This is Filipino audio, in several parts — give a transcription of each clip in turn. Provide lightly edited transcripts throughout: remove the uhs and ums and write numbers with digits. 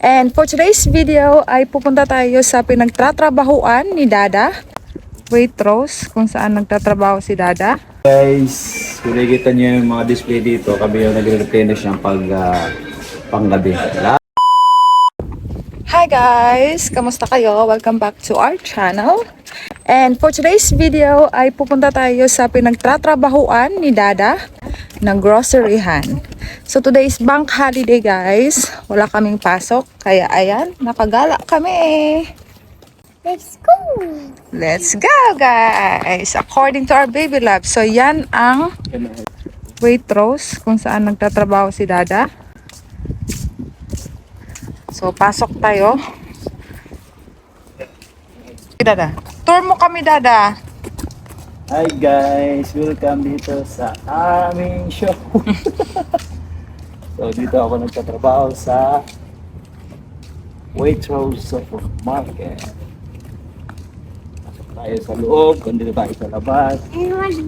And for today's video ay pupunta tayo sa pinagtatrabahuan ni Dada, Waitrose, kung saan nagtatrabaho si Dada. Guys, kung nakikita niyo yung mga display dito, kami yung nagre-replenish ng panggabi. Hi guys! Kamusta kayo? Welcome back to our channel. And for today's video ay pupunta tayo sa pinagtatrabahuan ni Dada ng groceryhan. So today is bank holiday guys. Wala kaming pasok. Kaya ayan, nakagala kami. Let's go! Let's go guys! According to our baby lab. So yan ang Waitrose kung saan nagtatrabaho si Dada. So pasok tayo. Dada, tour mo kami Dada. Hi guys, welcome dito sa aming show. So dito ako nagtatrabaho sa Waitrose Supermarket. Pasok tayo sa loob, dito tayo sa labas.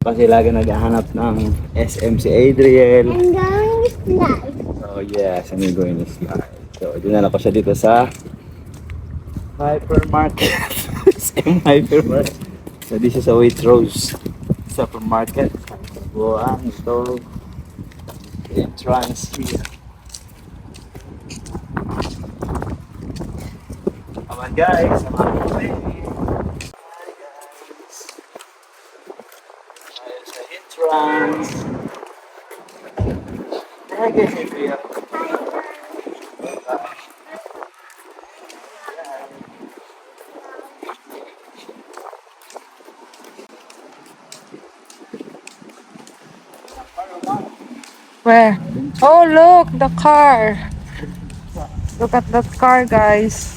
Kasi lagi naghahanap ng SM si Adriel. I'm going to slide. Oh yes, I'm going to slide. So dinala ko siya dito sa hypermarket. SM hypermarket. So this is a Waitrose Supermarket. Buwan ito. Entrance here. Come on guys, samahan mo kami. Hi guys. Tayo sa entrance. Hi guys, Adriel. Where? Oh look, the car. Look at that car guys.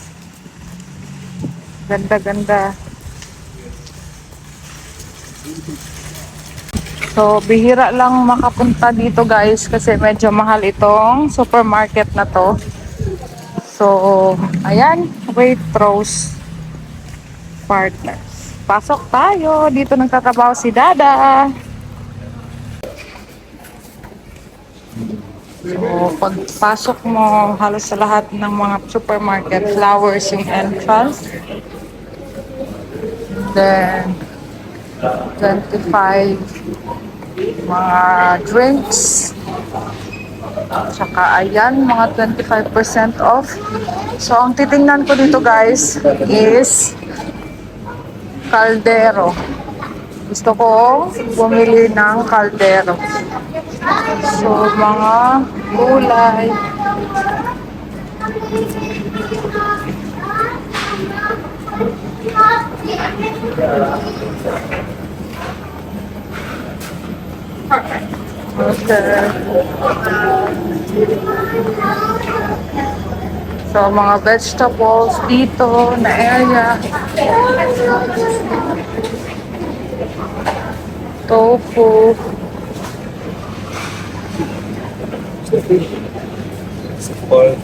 Ganda ganda. So bihira lang makapunta dito guys kasi medyo mahal itong supermarket na to. So ayan, Waitrose Partners. Pasok tayo. Dito nagtatrabaho si Dada. So, pagpasok mo, halos sa lahat ng mga supermarket, flowers yung entrance. Then, 25 mga drinks. Tsaka ayan, mga 25% off. So, ang titingnan ko dito guys is kaldero. Gusto ko bumili ng kaldero. So, mga gulay. Okay. So, mga vegetables dito na area. Tofu. Support.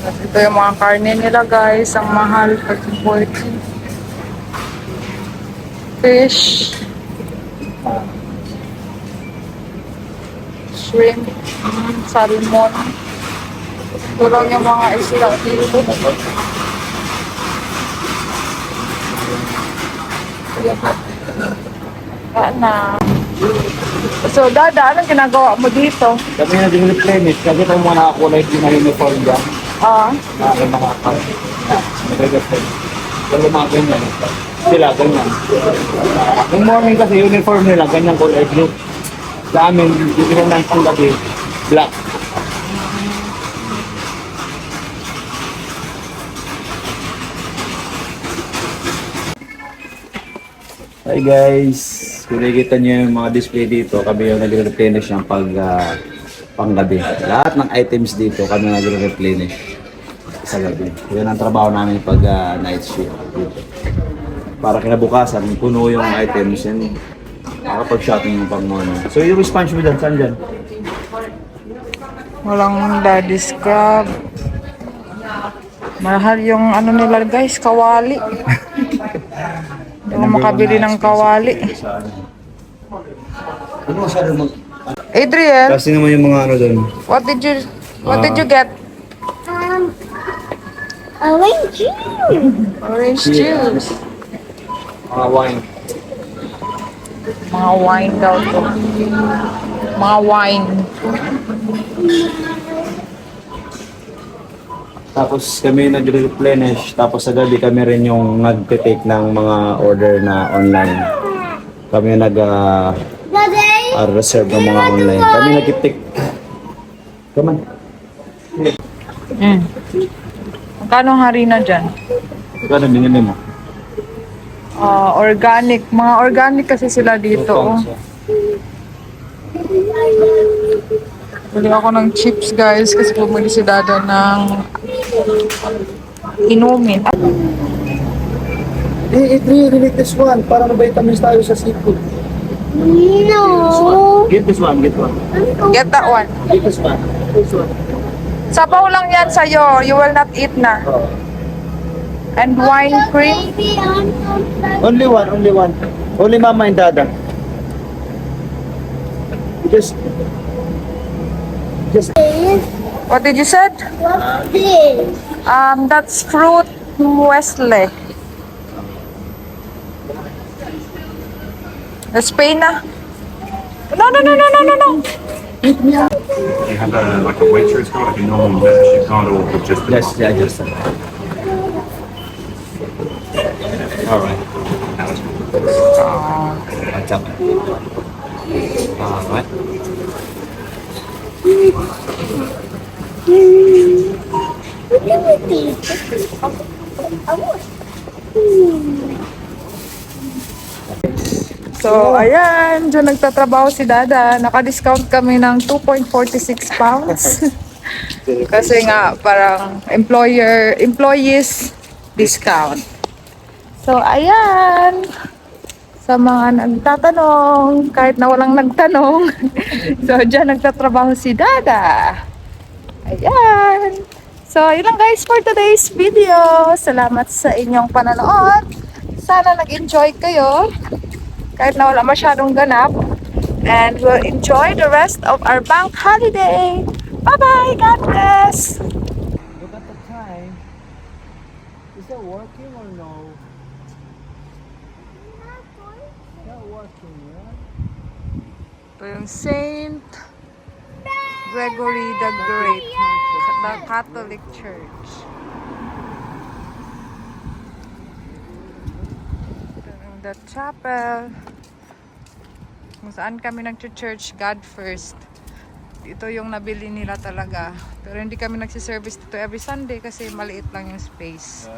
Ito yung mga karne nila guys. Ang mahal pag imported. Fish. Shrimp. Salmon. Ito lang yung mga isla dito. Na. So, Dada, anong ginagawa mo dito? Kami na din-replenish kasi itong mga nakakulay din na uniform dyan. Na yung mga account. Nagre-replenish. Pero mga ganyan. Sila, ganyan. Yung morning kasi uniform nila, ganyan kulay blue. Sa amin, yung ng panggabi, black. Hi guys, kung nakikita niyo yung mga display dito, kami yung nagre-replenish ng panggabi. Lahat ng items dito kami nagre-replenish sa gabi. Yan ang trabaho namin pag night shift dito. Para kinabukasan, puno yung items and makapag-shopping yung pang morning. So yung sponge mo dyan, saan dyan? Walang daddy scrub. Mahal yung ano nila guys, kawali. Hindi mo makabili ng kawali. Ano masyado mag... Adriel, Kasi naman yung mga ano doon. what did you get? Orange juice. Orange juice. Mga wine. Mga wine daw to. Mga wine. Tapos kami nagre-replenish. Tapos sa gabi kami rin yung nagte-take ng mga order na online. Kami Daddy. reserve ng mga online. Kami nag-take. Come on. Magkano ang harina dyan? Magkano binili mo? Organic. Mga organic kasi sila dito. Oh. Bili ako ng chips guys kasi bumili si Dada ng inumin. It really like this one. Para na vitamins tayo sa seafood. No. Get this one, get one. Get that one. Get this one. This one. Sabaw lang yan sa'yo. You will not eat na. Oh. And wine cream. Baby, Only one, only one. Only mama and dada. Just this. What did you said? What's this? That's fruit Wesley. That's Pena. No. You have like a waitress card, like a normal membership card, or just the just, yeah, just. All right. What's up? What? Look at these. So, ayan. Diyan nagtatrabaho si Dada. Naka-discount kami ng 2.46 pounds. Kasi nga, parang employees discount. So, ayan. Sa mga nagtatanong, kahit na walang nagtanong. So, diyan nagtatrabaho si Dada. Ayan. So, yun lang guys for today's video. Salamat sa inyong panonood. Sana nag-enjoy kayo. Kahit na wala masyadong ganap. And we'll enjoy the rest of our bank holiday. Bye-bye! God bless! Look at the time. Is that working or no? Not working, yeah? Ito yung Saint Gregory the Great, the Catholic Church. Ito yung the chapel. Kung saan kami nag-church, God first. Ito yung nabili nila talaga. Pero hindi kami nagsiservice dito every Sunday kasi maliit lang yung space.